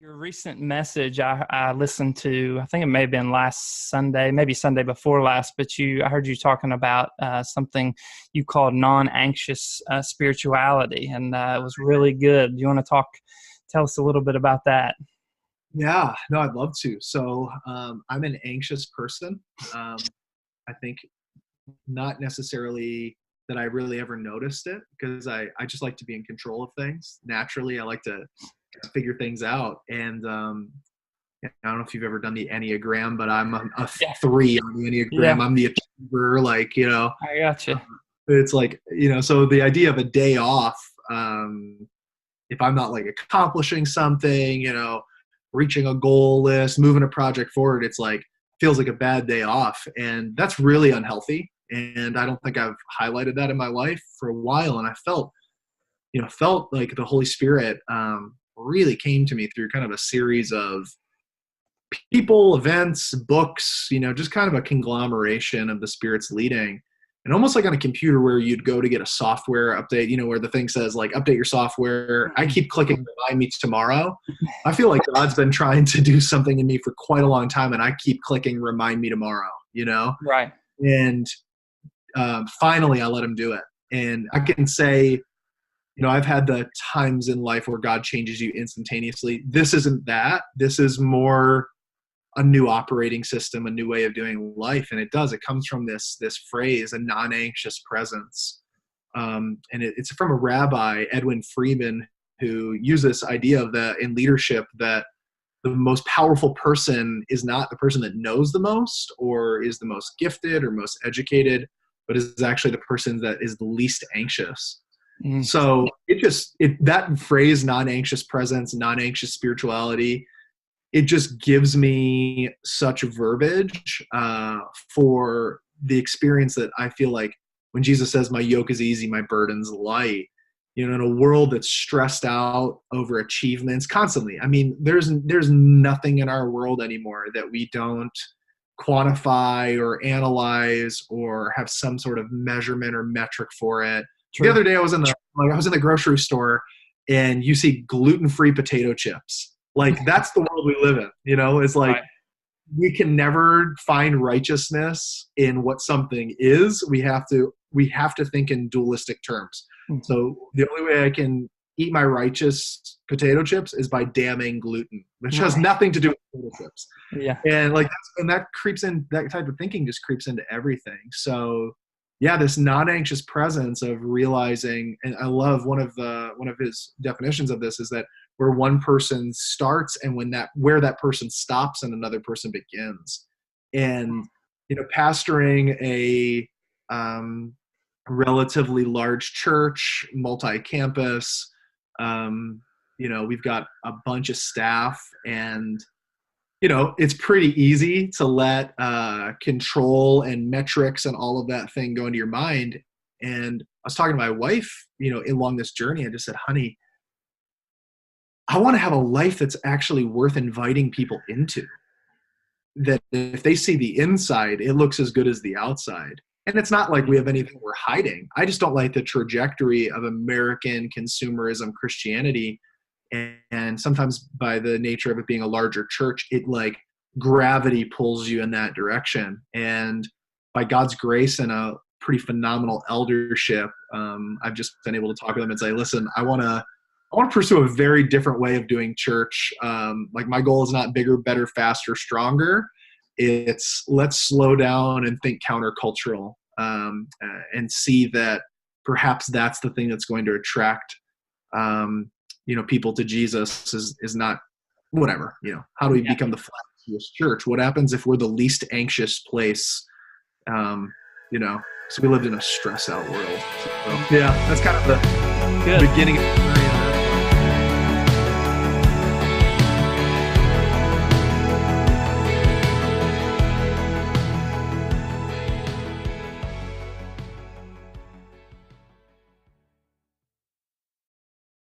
Your recent message I listened to, I think it may have been last Sunday, maybe Sunday before last, but I heard you talking about something you called non-anxious spirituality, and it was really good. You want to tell us a little bit about that? Yeah, no, I'd love to. I'm an anxious person. I think not necessarily that I really ever noticed it because I just like to be in control of things. Naturally, I like to figure things out. And I don't know if you've ever done the Enneagram, but I'm a Yeah. 3 on the Enneagram. Yeah, I'm the achiever, I got you. it's so the idea of a day off, if I'm not like accomplishing something, reaching a goal list, moving a project forward, it's like feels like a bad day off, and that's really unhealthy. And I don't think I've highlighted that in my life for a while. And I felt like the Holy Spirit really came to me through kind of a series of people, events, books, just kind of a conglomeration of the Spirit's leading. And almost like on a computer where you'd go to get a software update, where the thing says like update your software. I keep clicking remind me tomorrow. I feel like God's been trying to do something in me for quite a long time, and I keep clicking remind me tomorrow. Right. And finally I let him do it. And I can say, I've had the times in life where God changes you instantaneously. This isn't that. This is more a new operating system, a new way of doing life. And it comes from this phrase, a non-anxious presence. And it's from a rabbi, Edwin Friedman, who used this idea of in leadership that the most powerful person is not the person that knows the most or is the most gifted or most educated, but is actually the person that is the least anxious. Mm. So that phrase, non-anxious presence, non-anxious spirituality, it just gives me such verbiage for the experience that I feel like when Jesus says, my yoke is easy, my burden's light, in a world that's stressed out over achievements constantly. I mean, there's nothing in our world anymore that we don't quantify or analyze or have some sort of measurement or metric for it. True. The other day I was in the grocery store, and you see gluten-free potato chips. Like that's the world we live in. It's like right. We can never find righteousness in what something is. We have to think in dualistic terms. Mm-hmm. So the only way I can eat my righteous potato chips is by damning gluten, which has nothing to do with potato chips. Yeah. And that creeps in, that type of thinking just creeps into everything. So yeah, this non-anxious presence of realizing, and I love one of his definitions of this is that where one person starts and where that person stops and another person begins. And pastoring a relatively large church, multi-campus, we've got a bunch of staff, and it's pretty easy to let control and metrics and all of that thing go into your mind. And I was talking to my wife, along this journey. I just said, honey, I want to have a life that's actually worth inviting people into. That if they see the inside, it looks as good as the outside. And it's not like we have anything we're hiding. I just don't like the trajectory of American consumerism Christianity. And sometimes by the nature of it being a larger church, it like gravity pulls you in that direction. And by God's grace and a pretty phenomenal eldership, I've just been able to talk to them and say, listen, I want to pursue a very different way of doing church. Like my goal is not bigger, better, faster, stronger. It's let's slow down and think countercultural, and see that perhaps that's the thing that's going to attract people to Jesus is not whatever, how do we become the flashiest church? What happens if we're the least anxious place? So we lived in a stress out world. So, yeah, that's kind of the beginning of